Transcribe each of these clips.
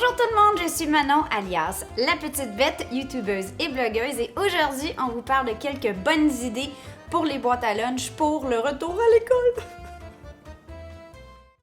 Bonjour tout le monde, je suis Manon alias La Petite Bête, youtubeuse et blogueuse et aujourd'hui on vous parle de quelques bonnes idées pour les boîtes à lunch pour le retour à l'école.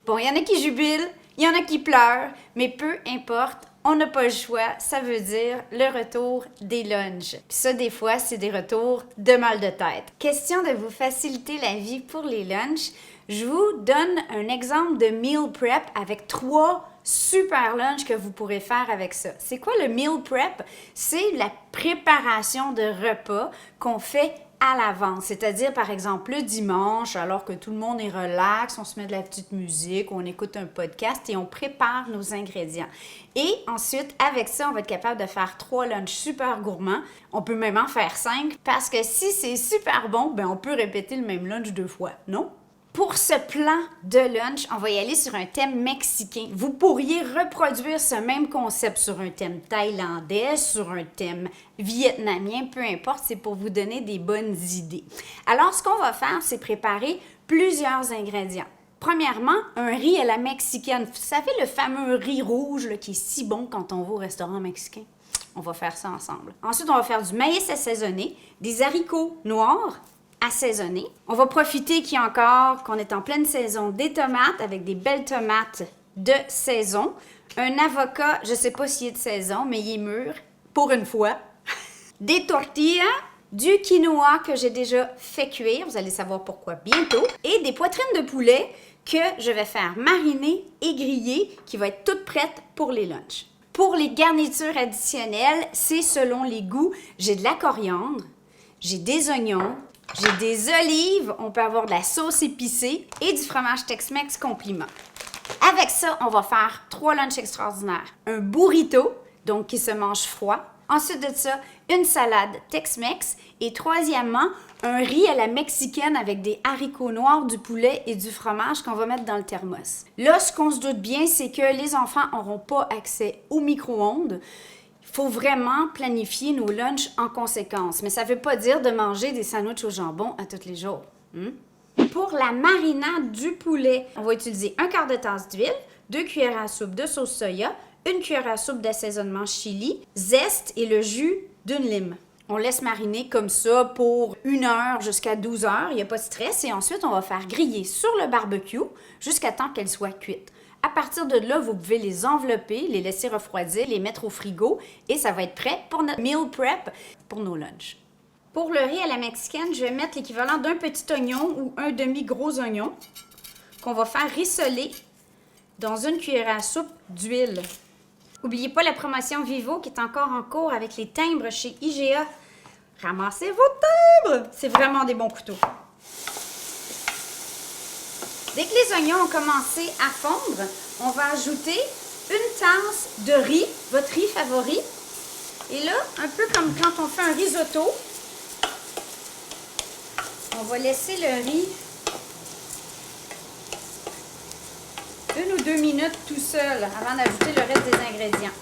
Bon, il y en a qui jubilent, il y en a qui pleurent, mais peu importe, on n'a pas le choix, ça veut dire le retour des lunchs. Puis ça, des fois, c'est des retours de mal de tête. Question de vous faciliter la vie pour les lunchs, je vous donne un exemple de meal prep avec 3 super lunchs que vous pourrez faire avec ça. C'est quoi le meal prep? C'est la préparation de repas qu'on fait à l'avance, c'est-à-dire par exemple le dimanche, alors que tout le monde est relax, on se met de la petite musique, on écoute un podcast et on prépare nos ingrédients. Et ensuite, avec ça, on va être capable de faire 3 lunchs super gourmands. On peut même en faire 5 parce que si c'est super bon, ben on peut répéter le même lunch 2 fois, non? Pour ce plan de lunch, on va y aller sur un thème mexicain. Vous pourriez reproduire ce même concept sur un thème thaïlandais, sur un thème vietnamien, peu importe, c'est pour vous donner des bonnes idées. Alors, ce qu'on va faire, c'est préparer plusieurs ingrédients. Premièrement, un riz à la mexicaine. Vous savez, le fameux riz rouge là, qui est si bon quand on va au restaurant mexicain? On va faire ça ensemble. Ensuite, on va faire du maïs assaisonné, des haricots noirs, assaisonné. On va profiter qu'on est en pleine saison des tomates avec des belles tomates de saison. Un avocat, je ne sais pas s'il est de saison, mais il est mûr, pour une fois. Des tortillas, du quinoa que j'ai déjà fait cuire, vous allez savoir pourquoi bientôt. Et des poitrines de poulet que je vais faire mariner et griller, qui va être toute prête pour les lunchs. Pour les garnitures additionnelles, c'est selon les goûts. J'ai de la coriandre, j'ai des oignons, j'ai des olives, on peut avoir de la sauce épicée et du fromage Tex-Mex compliment. Avec ça, on va faire 3 lunchs extraordinaires. Un burrito, donc qui se mange froid. Ensuite de ça, une salade Tex-Mex. Et troisièmement, un riz à la mexicaine avec des haricots noirs, du poulet et du fromage qu'on va mettre dans le thermos. Là, ce qu'on se doute bien, c'est que les enfants n'auront pas accès au micro-ondes. Il faut vraiment planifier nos lunchs en conséquence. Mais ça ne veut pas dire de manger des sandwichs au jambon à tous les jours. Pour la marinade du poulet, on va utiliser 1/4 de tasse d'huile, 2 cuillères à soupe de sauce soya, 1 cuillère à soupe d'assaisonnement chili, zeste et le jus d'une lime. On laisse mariner comme ça pour 1 heure jusqu'à 12 heures. Il n'y a pas de stress. Et ensuite, on va faire griller sur le barbecue jusqu'à temps qu'elle soit cuite. À partir de là, vous pouvez les envelopper, les laisser refroidir, les mettre au frigo et ça va être prêt pour notre meal prep pour nos lunchs. Pour le riz à la mexicaine, je vais mettre l'équivalent d'un petit oignon ou un demi-gros oignon qu'on va faire rissoler dans 1 cuillère à soupe d'huile. N'oubliez pas la promotion Vivo qui est encore en cours avec les timbres chez IGA. Ramassez vos timbres! C'est vraiment des bons couteaux. Dès que les oignons ont commencé à fondre, on va ajouter 1 tasse de riz, votre riz favori. Et là, un peu comme quand on fait un risotto, on va laisser le riz 1 ou 2 minutes tout seul avant d'ajouter le reste des ingrédients.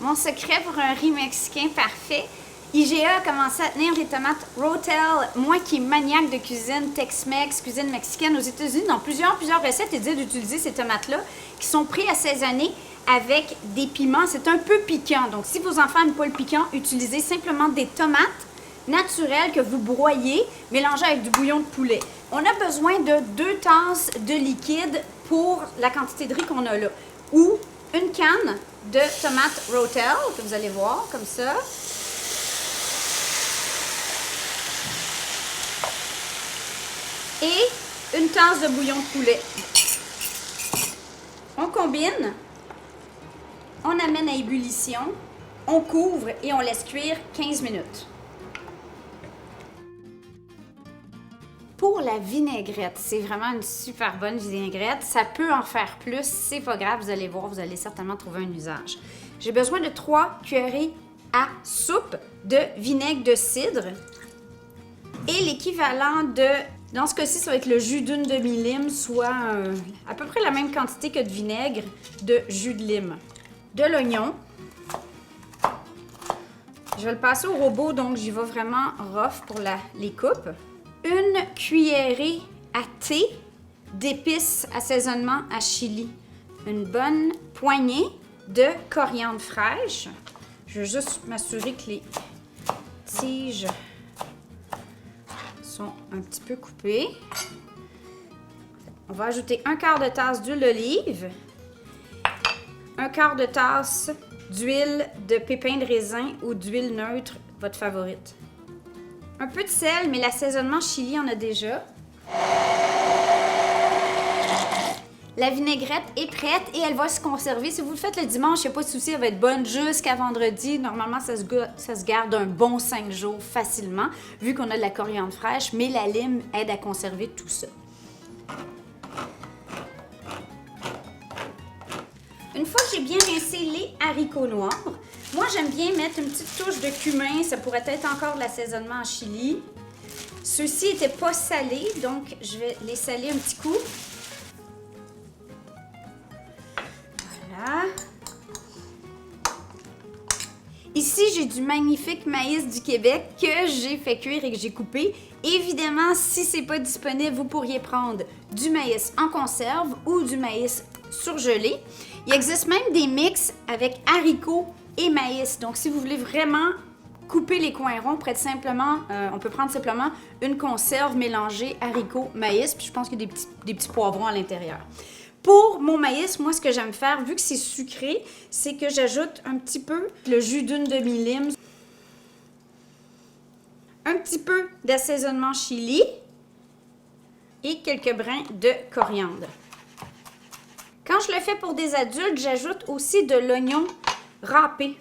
Mon secret pour un riz mexicain parfait, IGA a commencé à tenir des tomates Rotel. Moi qui est maniaque de cuisine Tex-Mex, cuisine mexicaine aux États-Unis, dans plusieurs recettes, ils disent d'utiliser ces tomates-là qui sont pré-assaisonnées avec des piments. C'est un peu piquant. Donc, si vos enfants n'aiment pas le piquant, utilisez simplement des tomates naturelles que vous broyez, mélangées avec du bouillon de poulet. On a besoin de 2 tasses de liquide pour la quantité de riz qu'on a là. Ou 1 canne de tomates Rotel, que vous allez voir, comme ça. Et 1 tasse de bouillon de poulet. On combine, on amène à ébullition, on couvre et on laisse cuire 15 minutes. Pour la vinaigrette, c'est vraiment une super bonne vinaigrette. Ça peut en faire plus, c'est pas grave, vous allez voir, vous allez certainement trouver un usage. J'ai besoin de 3 cuillerées à soupe de vinaigre de cidre et l'équivalent de... Dans ce cas-ci, ça va être le jus d'une demi-lime, soit à peu près la même quantité que de vinaigre de jus de lime. De l'oignon. Je vais le passer au robot, donc j'y vais vraiment rough pour les coupes. 1 cuillerée à thé d'épices assaisonnement à chili. Une bonne poignée de coriandre fraîche. Je vais juste m'assurer que les tiges sont un petit peu coupées. On va ajouter un quart de tasse d'huile d'olive, un quart de tasse d'huile de pépins de raisin ou d'huile neutre, votre favorite. Un peu de sel, mais l'assaisonnement chili, on a déjà. La vinaigrette est prête et elle va se conserver. Si vous le faites le dimanche, il n'y a pas de souci, elle va être bonne jusqu'à vendredi. Normalement, ça se garde un bon 5 jours facilement, vu qu'on a de la coriandre fraîche, mais la lime aide à conserver tout ça. Une fois que j'ai bien rincé les haricots noirs, moi j'aime bien mettre une petite touche de cumin, ça pourrait être encore de l'assaisonnement en chili. Ceux-ci n'étaient pas salés, donc je vais les saler un petit coup. Voilà. Ici, j'ai du magnifique maïs du Québec que j'ai fait cuire et que j'ai coupé. Évidemment, si c'est pas disponible, vous pourriez prendre du maïs en conserve ou du maïs surgelé. Il existe même des mix avec haricots et maïs. Donc, si vous voulez vraiment couper les coins ronds, on peut prendre simplement une conserve mélangée haricots-maïs. Puis je pense qu'il y a des petits poivrons à l'intérieur. Pour mon maïs, moi, ce que j'aime faire, vu que c'est sucré, c'est que j'ajoute un petit peu le jus d'une demi-lime, un petit peu d'assaisonnement chili et quelques brins de coriandre. Quand je le fais pour des adultes, j'ajoute aussi de l'oignon râpé.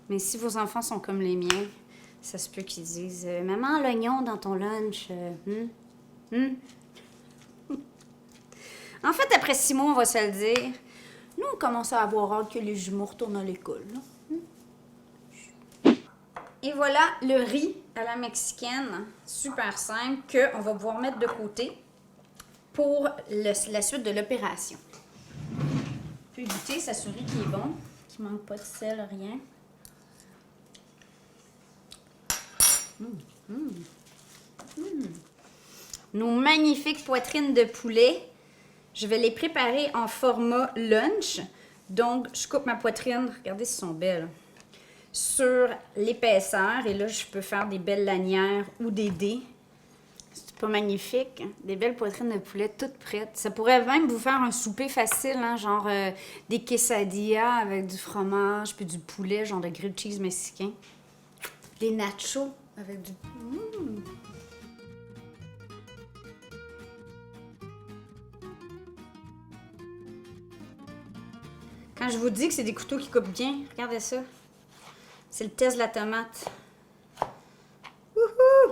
Mais si vos enfants sont comme les miens, ça se peut qu'ils disent « Maman, l'oignon dans ton lunch, En fait, après 6 mois, on va se le dire, nous, on commence à avoir hâte que les jumeaux retournent à l'école. Et voilà le riz à la mexicaine, super simple, qu'on va pouvoir mettre de côté pour la suite de l'opération. Puis goûter, s'assurer qu'il est bon, qu'il ne manque pas de sel, rien. Nos magnifiques poitrines de poulet. Je vais les préparer en format lunch. Donc, je coupe ma poitrine, regardez si elles sont belles, sur l'épaisseur. Et là, je peux faire des belles lanières ou des dés. C'est pas magnifique? Hein? Des belles poitrines de poulet toutes prêtes. Ça pourrait même vous faire un souper facile, hein? Genre des quesadillas avec du fromage puis du poulet, genre de grilled cheese mexicain. Des nachos avec du... Quand je vous dis que c'est des couteaux qui coupent bien, regardez ça. C'est le test de la tomate. Wouhou!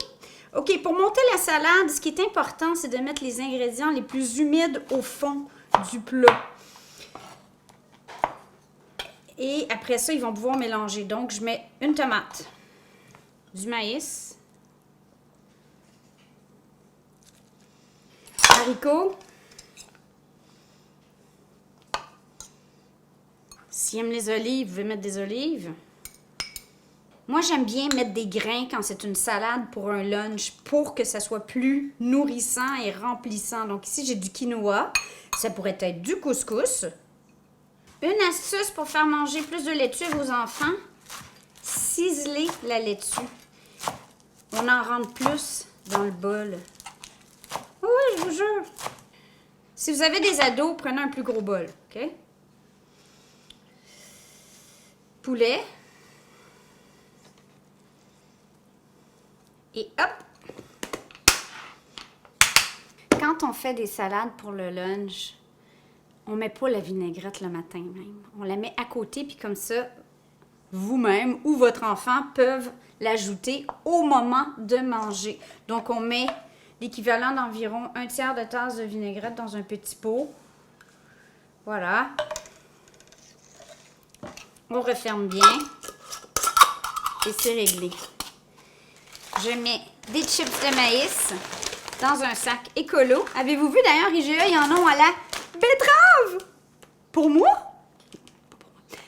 OK, pour monter la salade, ce qui est important, c'est de mettre les ingrédients les plus humides au fond du plat. Et après ça, ils vont pouvoir mélanger. Donc, je mets une tomate, du maïs, haricots. S'ils aiment les olives, vous pouvez mettre des olives. Moi, j'aime bien mettre des grains quand c'est une salade pour un lunch pour que ça soit plus nourrissant et remplissant. Donc ici, j'ai du quinoa. Ça pourrait être du couscous. Une astuce pour faire manger plus de laitue à vos enfants, ciseler la laitue. On en rentre plus dans le bol. Oui, je vous jure. Si vous avez des ados, prenez un plus gros bol, OK? Poulet. Et hop! Quand on fait des salades pour le lunch, on ne met pas la vinaigrette le matin même. On la met à côté, puis comme ça, vous-même ou votre enfant peuvent l'ajouter au moment de manger. Donc, on met l'équivalent d'environ 1/3 de tasse de vinaigrette dans un petit pot. Voilà. On referme bien. Et c'est réglé. Je mets des chips de maïs dans un sac écolo. Avez-vous vu d'ailleurs, IGA, ils en ont à la betterave? Pour moi?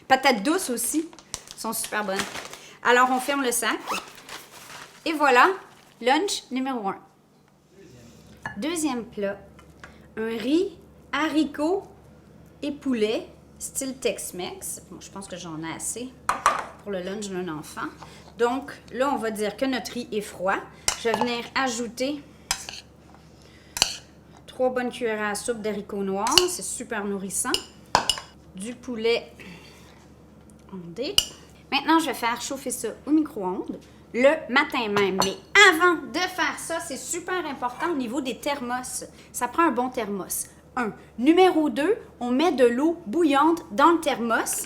Patates douces aussi. Elles sont super bonnes. Alors, on ferme le sac. Et voilà, lunch numéro 1. Deuxième plat. Un riz, haricots et poulet. style Tex-Mex. Bon, je pense que j'en ai assez pour le lunch d'un enfant. Donc, là, on va dire que notre riz est froid. Je vais venir ajouter 3 bonnes cuillères à soupe d'haricots noirs. C'est super nourrissant. Du poulet ondé. Maintenant, je vais faire chauffer ça au micro-ondes le matin même. Mais avant de faire ça, c'est super important au niveau des thermos. Ça prend un bon thermos. Numéro 2, on met de l'eau bouillante dans le thermos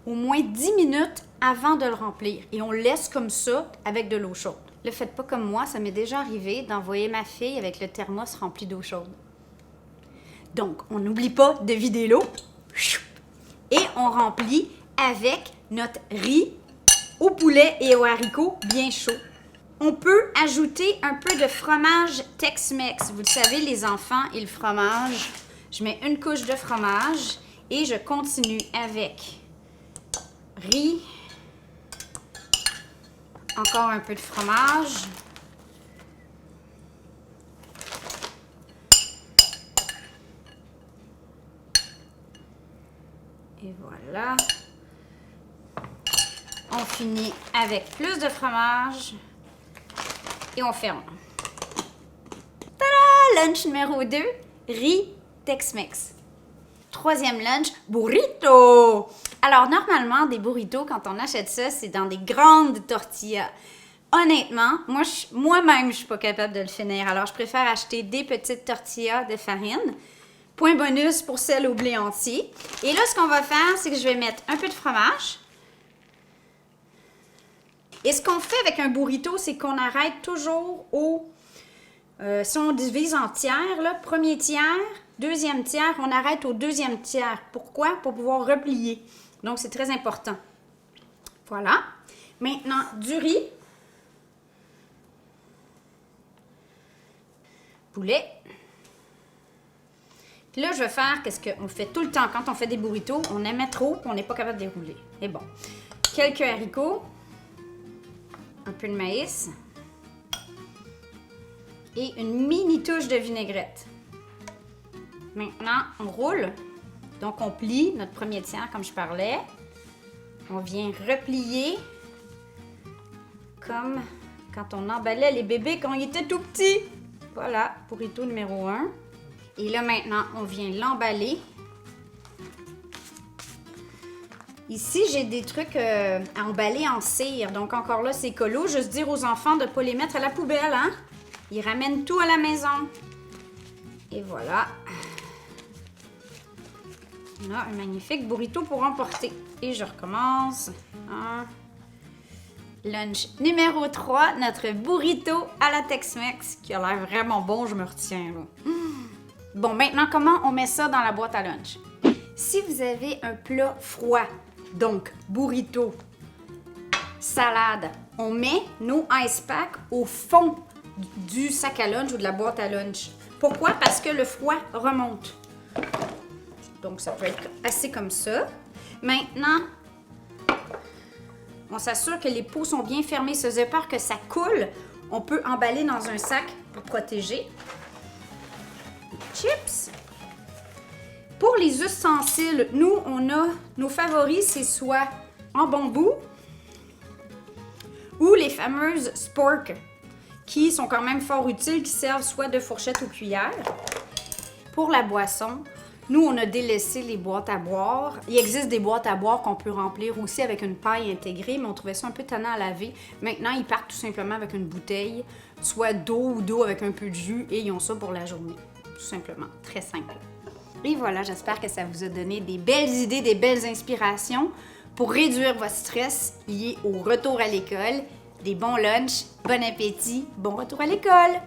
au moins 10 minutes avant de le remplir. Et on le laisse comme ça avec de l'eau chaude. Ne le faites pas comme moi, ça m'est déjà arrivé d'envoyer ma fille avec le thermos rempli d'eau chaude. Donc, on n'oublie pas de vider l'eau. Et on remplit avec notre riz au poulet et aux haricots bien chaud. On peut ajouter un peu de fromage Tex-Mex. Vous le savez, les enfants et le fromage. Je mets une couche de fromage et je continue avec riz. Encore un peu de fromage. Et voilà. On finit avec plus de fromage. Et on ferme. Tada! Lunch numéro 2, riz Tex-Mex. Troisième lunch, burrito! Alors, normalement, des burritos, quand on achète ça, c'est dans des grandes tortillas. Honnêtement, moi-même, je suis pas capable de le finir. Alors, je préfère acheter des petites tortillas de farine. Point bonus pour celles au blé entier. Et là, ce qu'on va faire, c'est que je vais mettre un peu de fromage. Et ce qu'on fait avec un burrito, c'est qu'on arrête toujours au... si on divise en tiers, là, premier tiers, deuxième tiers, on arrête au deuxième tiers. Pourquoi? Pour pouvoir replier. Donc, c'est très important. Voilà. Maintenant, du riz. Poulet. Puis là, je vais faire qu'est-ce qu'on fait tout le temps. Quand on fait des burritos, on en met trop et on n'est pas capable de les rouler. Et bon. Quelques haricots. Un peu de maïs. Et une mini touche de vinaigrette. Maintenant, on roule. Donc, on plie notre premier tiers, comme je parlais. On vient replier comme quand on emballait les bébés quand ils étaient tout petits. Voilà, burrito numéro 1. Et là, maintenant, on vient l'emballer. Ici, j'ai des trucs à emballer en cire. Donc, encore là, c'est écolo. Juste dire aux enfants de ne pas les mettre à la poubelle, hein? Ils ramènent tout à la maison. Et voilà. On a un magnifique burrito pour emporter. Et je recommence. Lunch numéro 3, notre burrito à la Tex-Mex, qui a l'air vraiment bon, je me retiens, là. Bon, maintenant, comment on met ça dans la boîte à lunch? Si vous avez un plat froid, donc burrito, salade, on met nos ice packs au fond du sac à lunch ou de la boîte à lunch. Pourquoi? Parce que le froid remonte. Donc, ça peut être assez comme ça. Maintenant, on s'assure que les pots sont bien fermés. Si vous avez peur que ça coule, on peut emballer dans un sac pour protéger. Chips. Pour les ustensiles, nous, on a nos favoris, c'est soit en bambou ou les fameuses sporks qui sont quand même fort utiles, qui servent soit de fourchette ou cuillère. Pour la boisson, nous, on a délaissé les boîtes à boire. Il existe des boîtes à boire qu'on peut remplir aussi avec une paille intégrée, mais on trouvait ça un peu tannant à laver. Maintenant, ils partent tout simplement avec une bouteille, soit d'eau ou d'eau avec un peu de jus, et ils ont ça pour la journée. Tout simplement. Très simple. Et voilà, j'espère que ça vous a donné des belles idées, des belles inspirations pour réduire votre stress lié au retour à l'école. Des bons lunchs, bon appétit, bon retour à l'école!